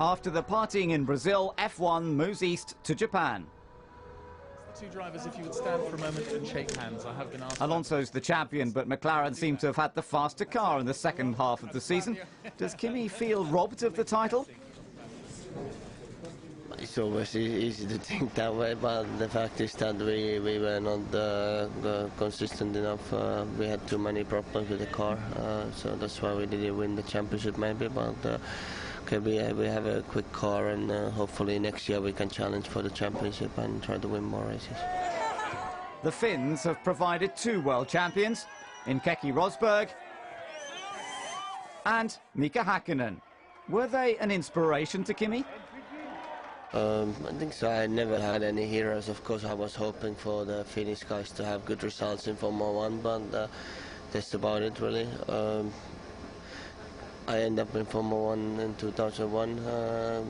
After the partying in Brazil, F1 moves east to Japan. The two drivers, if you would stand for a moment and shake hands. I have been asked. Alonso's the champion, but McLaren seem to have had the faster car in the second half of the season. Does Kimi feel robbed of the title? It's always easy to think that way, but the fact is that we were not consistent enough. We had too many problems with the car, so that's why we didn't win the championship maybe. But okay, we have a quick car, and hopefully next year we can challenge for the championship and try to win more races. The Finns have provided two world champions in Keke Rosberg and Mika Häkkinen. Were they an inspiration to Kimi? I think so. I never had any heroes. Of course, I was hoping for the Finnish guys to have good results in Formula 1, but that's about it, really. I ended up in Formula 1 in 2001. A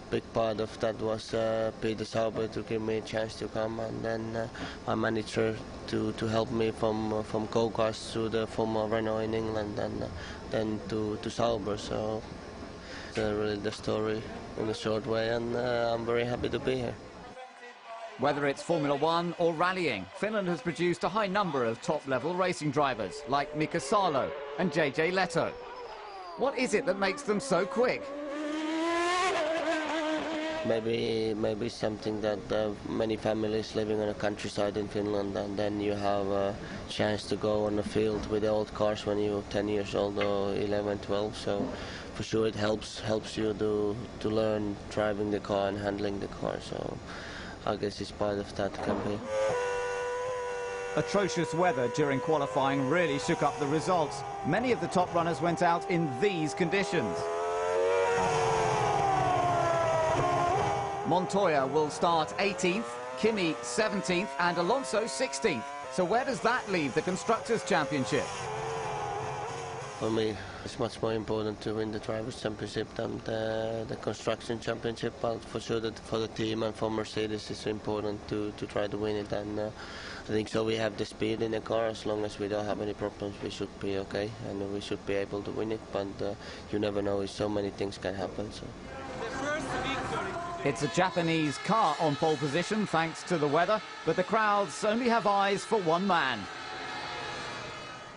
big part of that was Peter Sauber to give me a chance to come, and then my manager to help me from go-karts to the Formula Renault in England, and then to Sauber. So really the story in a short way, and I'm very happy to be here. Whether it's Formula 1 or rallying, Finland has produced a high number of top-level racing drivers like Mika Salo and JJ Leto. What is it that makes them so quick? Maybe something that many families living on the countryside in Finland, and then you have a chance to go on the field with the old cars when you're 10 years old or 11, 12. So for sure it helps you to learn driving the car and handling the car. So I guess it's part of that can be. Atrocious weather during qualifying really shook up the results. Many of the top runners went out in these conditions. Montoya will start 18th, Kimi 17th and Alonso 16th. So where does that leave the Constructors' Championship? For me, it's much more important to win the Drivers' Championship than the Construction Championship. But for sure that for the team and for Mercedes it's important to try to win it. And I think so we have the speed in the car. As long as we don't have any problems, we should be okay. And we should be able to win it. But you never know, so many things can happen. So. It's a Japanese car on pole position thanks to the weather, but the crowds only have eyes for one man.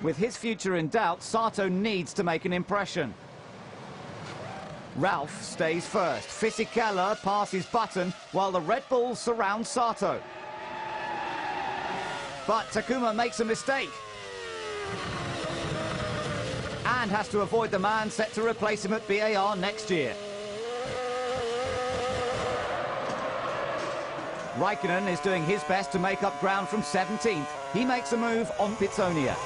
With his future in doubt, Sato needs to make an impression. Ralph stays first. Fisichella passes Button while the Red Bulls surround Sato. But Takuma makes a mistake and has to avoid the man set to replace him at BAR next year. Räikkönen is doing his best to make up ground from 17th. He makes a move on Pitsonia,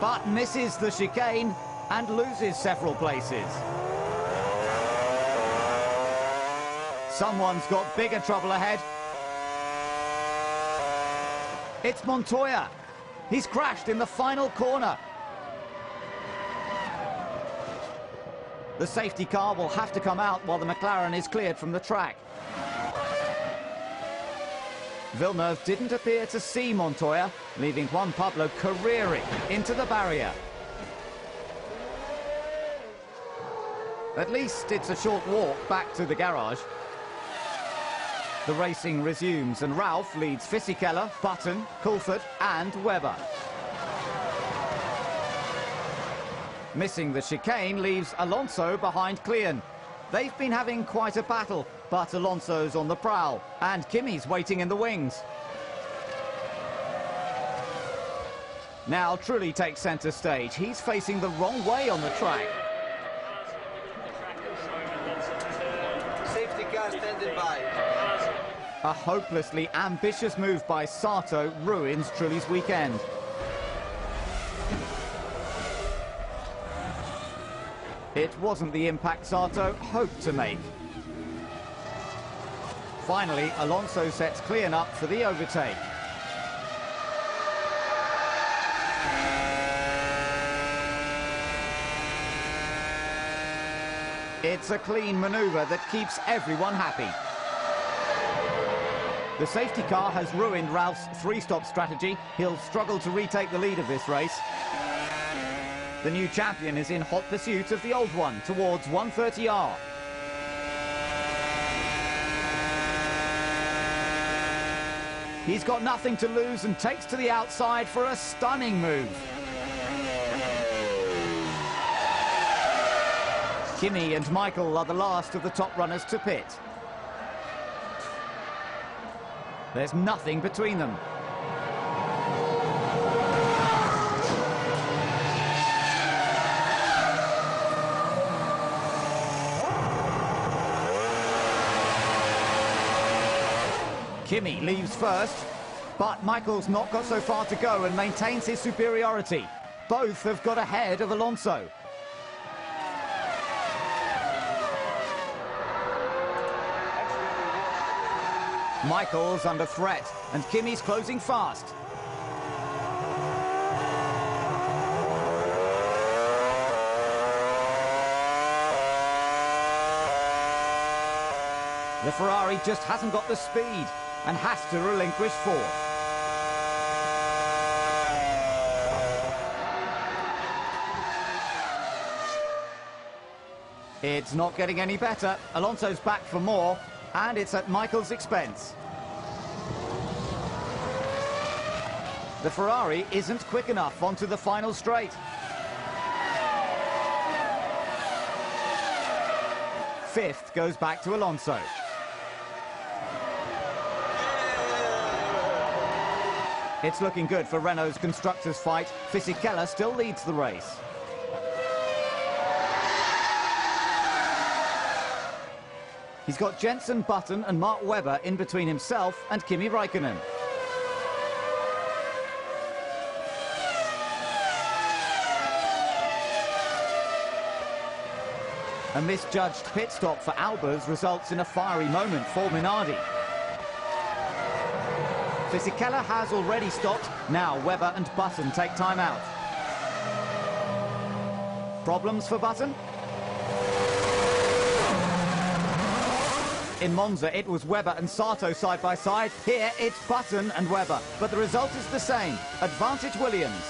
but misses the chicane and loses several places. Someone's got bigger trouble ahead. It's Montoya. He's crashed in the final corner. The safety car will have to come out while the McLaren is cleared from the track. Villeneuve didn't appear to see Montoya, leaving Juan Pablo careering into the barrier. At least it's a short walk back to the garage. The racing resumes and Ralph leads Fisichella, Button, Coulthard and Webber. Missing the chicane leaves Alonso behind Klein. They've been having quite a battle, but Alonso's on the prowl, and Kimi's waiting in the wings. Now Trulli takes centre stage. He's facing the wrong way on the track. Safety car standing by. A hopelessly ambitious move by Sato ruins Trulli's weekend. It wasn't the impact Sato hoped to make. Finally, Alonso sets Klein up for the overtake. It's a clean manoeuvre that keeps everyone happy. The safety car has ruined Ralph's three-stop strategy. He'll struggle to retake the lead of this race. The new champion is in hot pursuit of the old one towards 130R. He's got nothing to lose and takes to the outside for a stunning move. Kimi and Michael are the last of the top runners to pit. There's nothing between them. Kimi leaves first, but Michael's not got so far to go and maintains his superiority. Both have got ahead of Alonso. Michael's under threat, and Kimi's closing fast. The Ferrari just hasn't got the speed and has to relinquish fourth. It's not getting any better. Alonso's back for more, and it's at Michael's expense. The Ferrari isn't quick enough onto the final straight. Fifth goes back to Alonso. It's looking good for Renault's constructors' fight. Fisichella still leads the race. He's got Jensen Button and Mark Webber in between himself and Kimi Räikkönen. A misjudged pit stop for Albers results in a fiery moment for Minardi. Fisichella has already stopped. Now Webber and Button take time out. Problems for Button? In Monza, it was Webber and Sato side by side. Here, it's Button and Webber. But the result is the same. Advantage Williams.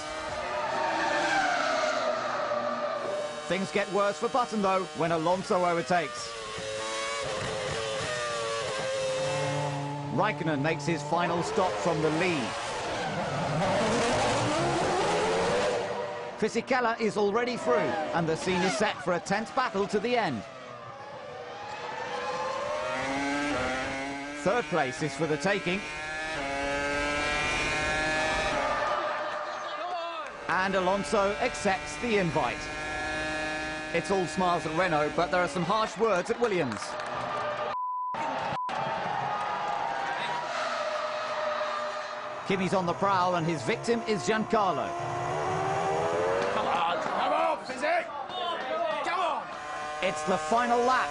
Things get worse for Button, though, when Alonso overtakes. Räikkönen makes his final stop from the lead. Fisichella is already through, and the scene is set for a tense battle to the end. Third place is for the taking. And Alonso accepts the invite. It's all smiles at Renault, but there are some harsh words at Williams. Kimi's on the prowl, and his victim is Giancarlo. Come on, Fizzy! Come on! It's the final lap.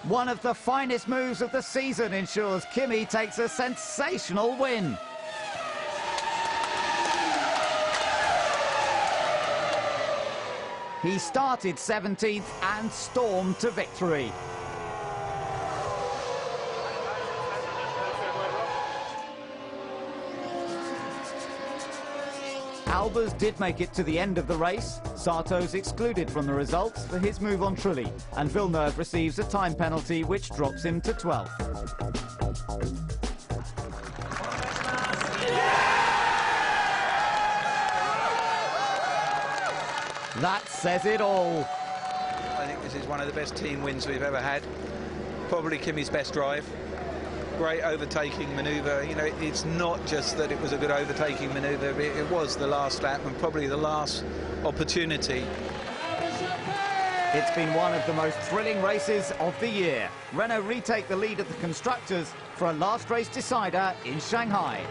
One of the finest moves of the season ensures Kimi takes a sensational win. He started 17th and stormed to victory. Albers did make it to the end of the race. Sato's excluded from the results for his move on Trulli, and Villeneuve receives a time penalty which drops him to 12th. That says it all. I think this is one of the best team wins we've ever had. Probably Kimi's best drive. Great overtaking manoeuvre. You know, it's not just that it was a good overtaking manoeuvre, it was the last lap and probably the last opportunity. It's been one of the most thrilling races of the year. Renault retake the lead of the constructors for a last race decider in Shanghai.